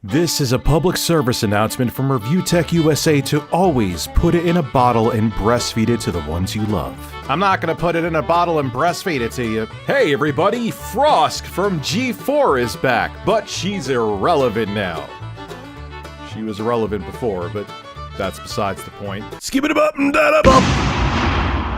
This is a public service announcement from Review Tech USA to always put it in a bottle and breastfeed it to the ones you love. I'm not gonna put it in a bottle and breastfeed it to you. Hey everybody, Frosk from G4 is back, but she's irrelevant now. She was irrelevant before, but that's besides the point. Skip it up and da bump.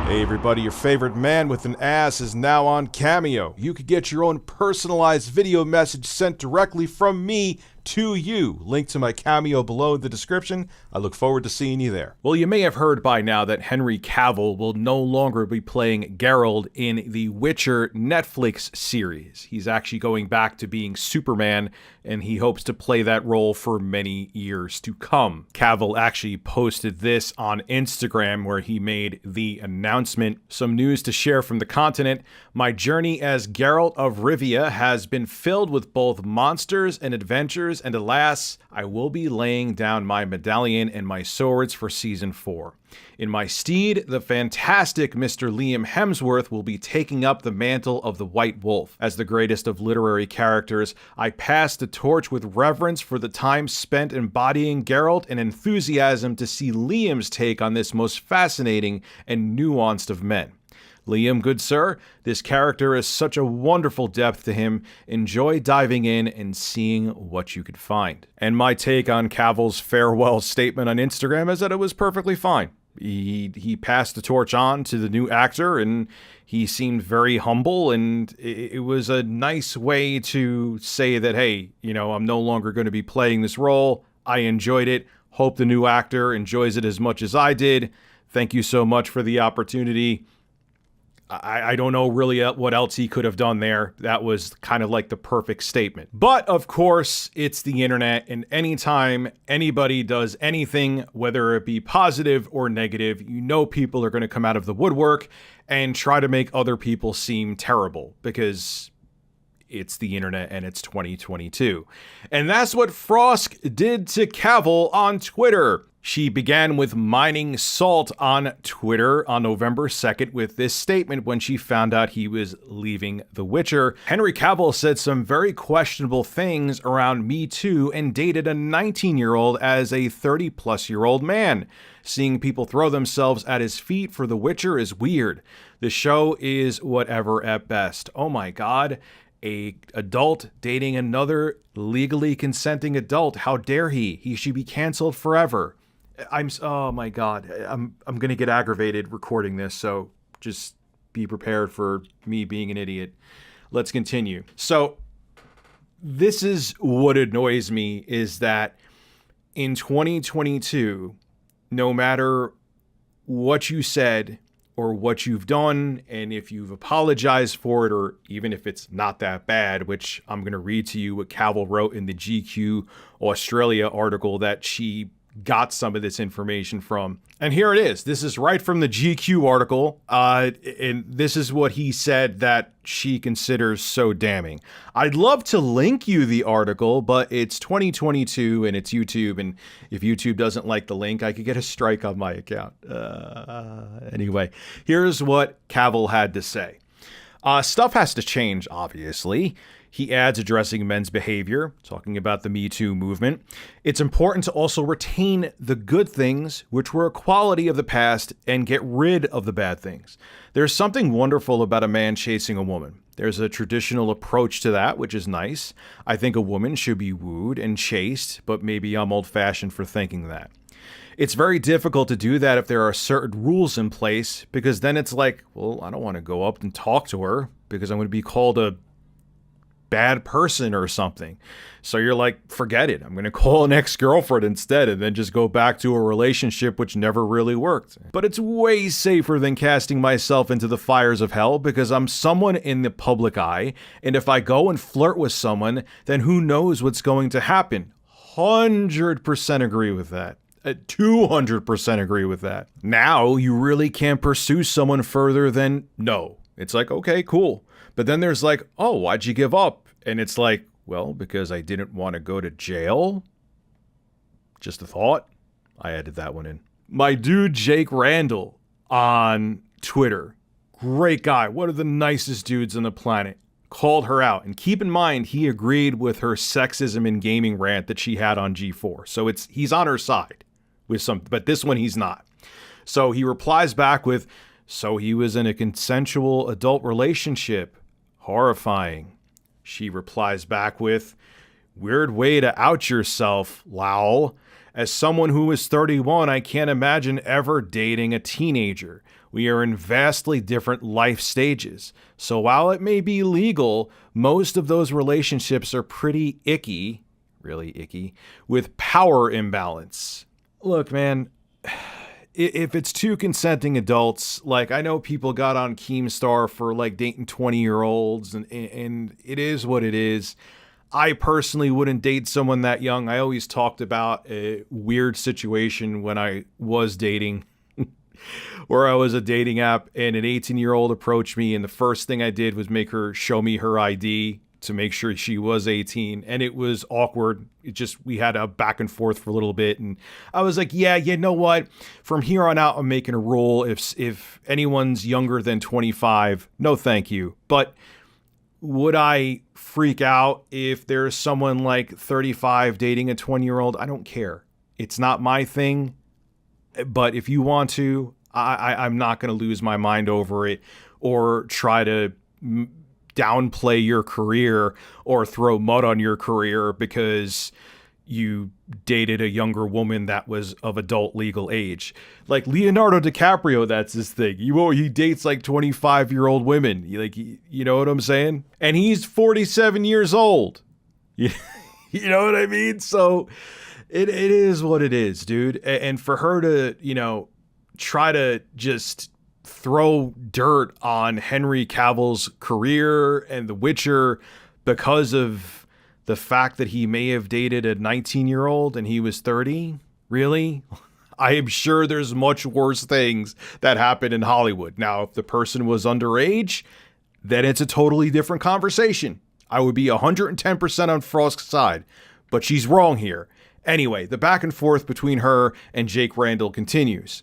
Hey everybody, your favorite man with an ass is now on Cameo. You could get your own personalized video message sent directly from me to you. Link to my Cameo below in the description. I look forward to seeing you there. Well, you may have heard by now that Henry Cavill will no longer be playing Geralt in the Witcher Netflix series. He's actually going back to being Superman, and he hopes to play that role for many years to come. Cavill actually posted this on Instagram where he made the announcement. Some news to share from the continent. My journey as Geralt of Rivia has been filled with both monsters and adventures, and alas, I will be laying down my medallion and my swords for Season 4. In my stead, the fantastic Mr. Liam Hemsworth will be taking up the mantle of the White Wolf. As the greatest of literary characters, I pass the torch with reverence for the time spent embodying Geralt and enthusiasm to see Liam's take on this most fascinating and nuanced of men. Liam, good sir, this character has such a wonderful depth to him. Enjoy diving in and seeing what you could find. And my take on Cavill's farewell statement on Instagram is that it was perfectly fine. He passed the torch on to the new actor, and he seemed very humble, and it was a nice way to say that, hey, you know, I'm no longer going to be playing this role. I enjoyed it. Hope the new actor enjoys it as much as I did. Thank you so much for the opportunity. I don't know really what else he could have done there. That was kind of like the perfect statement. But of course, it's the internet, and anytime anybody does anything, whether it be positive or negative, you know people are going to come out of the woodwork and try to make other people seem terrible because it's the internet and it's 2022. And that's what Frosk did to Cavill on Twitter. She began with mining salt on Twitter on November 2nd with this statement when she found out he was leaving The Witcher. Henry Cavill said some very questionable things around Me Too and dated a 19-year-old as a 30-plus-year-old man. Seeing people throw themselves at his feet for The Witcher is weird. The show is whatever at best. Oh my God. A adult dating another legally consenting adult. How dare he? He should be canceled forever. Oh my God, I'm gonna get aggravated recording this, so just be prepared for me being an idiot. Let's continue. So this is what annoys me, is that in 2022, no matter what you said or what you've done, and if you've apologized for it, or even if it's not that bad, which I'm gonna read to you what Cavill wrote in the GQ Australia article that she got some of this information from. And here it is. This is right from the GQ article. And this is what he said that she considers so damning. I'd love to link you the article, but it's 2022 and it's YouTube. And if YouTube doesn't like the link, I could get a strike on my account. Anyway, here's what Cavill had to say. Stuff has to change, obviously. He adds, addressing men's behavior, talking about the Me Too movement. It's important to also retain the good things, which were a quality of the past, and get rid of the bad things. There's something wonderful about a man chasing a woman. There's a traditional approach to that, which is nice. I think a woman should be wooed and chased, but maybe I'm old-fashioned for thinking that. It's very difficult to do that if there are certain rules in place, because then it's like, well, I don't want to go up and talk to her because I'm going to be called a bad person or something. So you're like, forget it. I'm going to call an ex-girlfriend instead and then just go back to a relationship which never really worked. But it's way safer than casting myself into the fires of hell because I'm someone in the public eye. And if I go and flirt with someone, then who knows what's going to happen? 100% agree with that. 200% agree with that. Now you really can't pursue someone further than no. It's like, okay, cool. But then there's like, oh, why'd you give up? And it's like, well, because I didn't want to go to jail. Just a thought. I added that one in. My dude, Jake Randall on Twitter. Great guy. One of the nicest dudes on the planet. called her out. And keep in mind, he agreed with her sexism in gaming rant that she had on G4. So he's on her side with some, but this one he's not. So he replies back with, so he was in a consensual adult relationship. Horrifying. She replies back with, weird way to out yourself, lol. As someone who is 31, I can't imagine ever dating a teenager. We are in vastly different life stages. So while it may be legal, most of those relationships are pretty icky, really icky, with power imbalance. Look, man, if it's two consenting adults, like I know people got on Keemstar for like dating 20-year-olds and it is what it is. I personally wouldn't date someone that young. I always talked about a weird situation when I was dating where I was a dating app and an 18-year-old approached me and the first thing I did was make her show me her ID to make sure she was 18, and it was awkward. We had a back and forth for a little bit, and I was like, yeah, you know what? From here on out, I'm making a rule. If anyone's younger than 25, no thank you. But would I freak out if there's someone like 35 dating a 20-year-old? I don't care. It's not my thing. But if you want to, I'm not going to lose my mind over it or try to downplay your career or throw mud on your career because you dated a younger woman that was of adult legal age. Like Leonardo DiCaprio, that's his thing. He dates like 25-year-old women. You know what I'm saying? And he's 47 years old. You know what I mean? So it is what it is, dude. And for her to, try to just throw dirt on Henry Cavill's career and The Witcher because of the fact that he may have dated a 19-year-old and he was 30? Really? I am sure there's much worse things that happen in Hollywood. Now, if the person was underage, then it's a totally different conversation. I would be 110% on Frosk's side, but she's wrong here. Anyway, the back and forth between her and Jake Randall continues.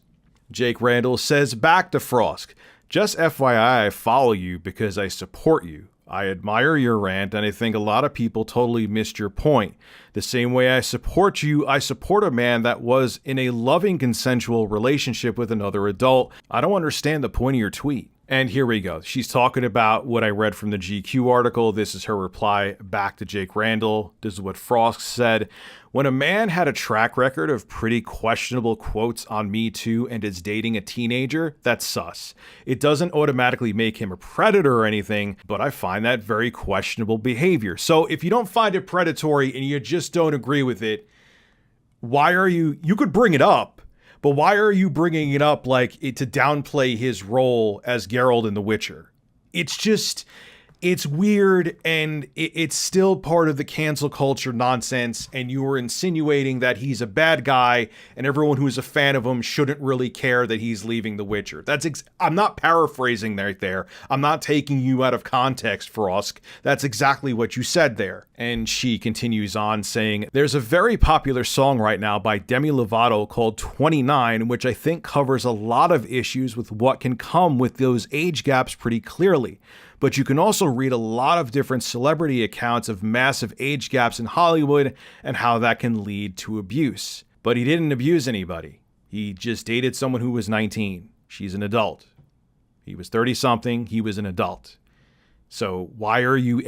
Jake Randall says back to Frosk, just FYI, I follow you because I support you. I admire your rant, and I think a lot of people totally missed your point. The same way I support you, I support a man that was in a loving consensual relationship with another adult. I don't understand the point of your tweet. And here we go. She's talking about what I read from the GQ article. This is her reply back to Jake Randall. This is what Frosk said. When a man had a track record of pretty questionable quotes on Me Too and is dating a teenager, that's sus. It doesn't automatically make him a predator or anything, but I find that very questionable behavior. So if you don't find it predatory and you just don't agree with it, why are you could bring it up. But why are you bringing it up like to downplay his role as Geralt in The Witcher? It's weird, and it's still part of the cancel culture nonsense, and you were insinuating that he's a bad guy, and everyone who's a fan of him shouldn't really care that he's leaving The Witcher. I'm not paraphrasing right there. I'm not taking you out of context, Frosk. That's exactly what you said there. And she continues on saying, there's a very popular song right now by Demi Lovato called 29, which I think covers a lot of issues with what can come with those age gaps pretty clearly. But you can also read a lot of different celebrity accounts of massive age gaps in Hollywood and how that can lead to abuse. But he didn't abuse anybody. He just dated someone who was 19. She's an adult. He was 30-something. He was an adult. So why are you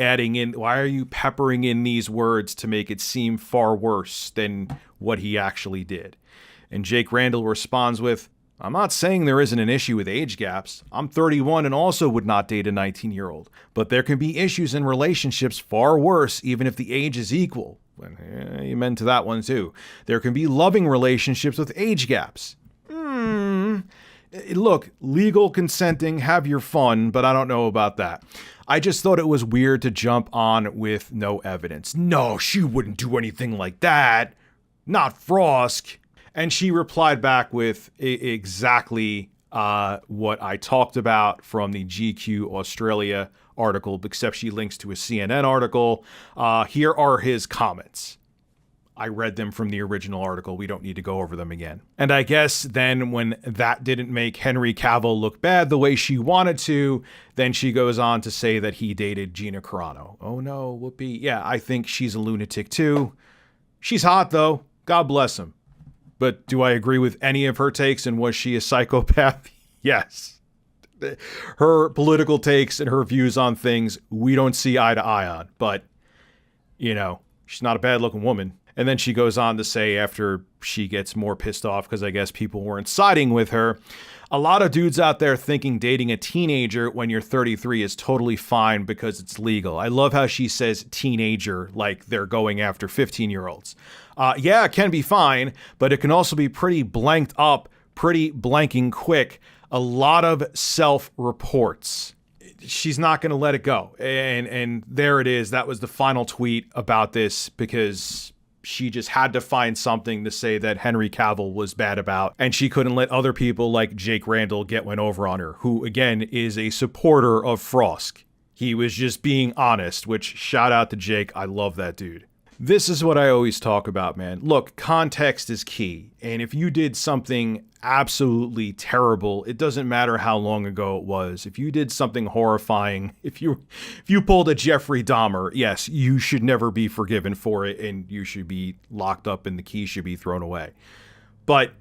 peppering in these words to make it seem far worse than what he actually did? And Jake Randall responds with, I'm not saying there isn't an issue with age gaps. I'm 31 and also would not date a 19-year-old. But there can be issues in relationships far worse even if the age is equal. Amen to that one too. There can be loving relationships with age gaps. Look, legal consenting, have your fun, but I don't know about that. I just thought it was weird to jump on with no evidence. No, she wouldn't do anything like that. Not Frosk. And she replied back with exactly what I talked about from the GQ Australia article, except she links to a CNN article. Here are his comments. I read them from the original article. We don't need to go over them again. And I guess then when that didn't make Henry Cavill look bad the way she wanted to, then she goes on to say that he dated Gina Carano. Oh no, whoopee. Yeah, I think she's a lunatic too. She's hot though. God bless him. But do I agree with any of her takes, and was she a psychopath? Yes. Her political takes and her views on things, we don't see eye to eye on. But, you know, she's not a bad looking woman. And then she goes on to say, after she gets more pissed off because I guess people weren't siding with her, a lot of dudes out there thinking dating a teenager when you're 33 is totally fine because it's legal. I love how she says teenager like they're going after 15-year-olds. Yeah, it can be fine, but it can also be pretty blanked up, pretty blanking quick. A lot of self-reports. She's not going to let it go. And there it is. That was the final tweet about this because she just had to find something to say that Henry Cavill was bad about, and she couldn't let other people like Jake Randall get one over on her, who again is a supporter of Frosk. He was just being honest, which shout out to Jake. I love that dude. This is what I always talk about, man. Look, context is key. And if you did something absolutely terrible, it doesn't matter how long ago it was. If you did something horrifying, if you pulled a Jeffrey Dahmer, yes, you should never be forgiven for it and you should be locked up and the keys should be thrown away. But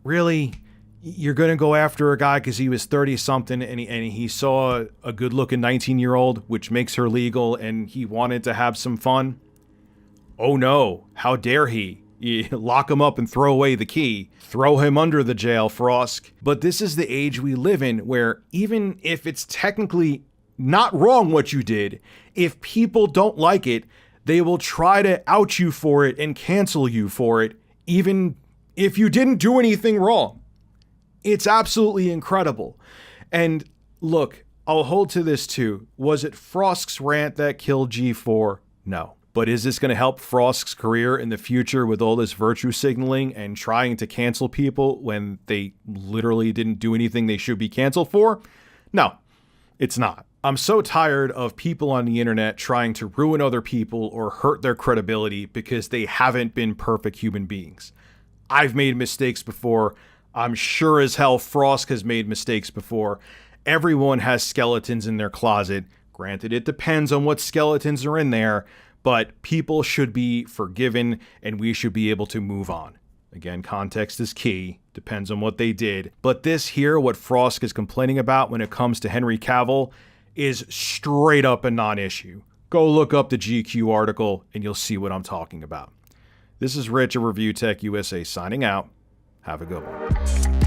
really, you're going to go after a guy because he was 30-something and he saw a good-looking 19-year-old, which makes her legal, and he wanted to have some fun? Oh no, how dare he? You lock him up and throw away the key. Throw him under the jail, Frosk. But this is the age we live in where even if it's technically not wrong what you did, if people don't like it, they will try to out you for it and cancel you for it, even if you didn't do anything wrong. It's absolutely incredible. And look, I'll hold to this too. Was it Frosk's rant that killed G4? No. But is this going to help Frosk's career in the future with all this virtue signaling and trying to cancel people when they literally didn't do anything they should be canceled for? No, it's not. I'm so tired of people on the internet trying to ruin other people or hurt their credibility because they haven't been perfect human beings. I've made mistakes before. I'm sure as hell Frosk has made mistakes before. Everyone has skeletons in their closet. Granted, it depends on what skeletons are in there. But people should be forgiven and we should be able to move on. Again, context is key. Depends on what they did. But this here, what Frosk is complaining about when it comes to Henry Cavill, is straight up a non-issue. Go look up the GQ article and you'll see what I'm talking about. This is Rich of Review Tech USA signing out. Have a good one.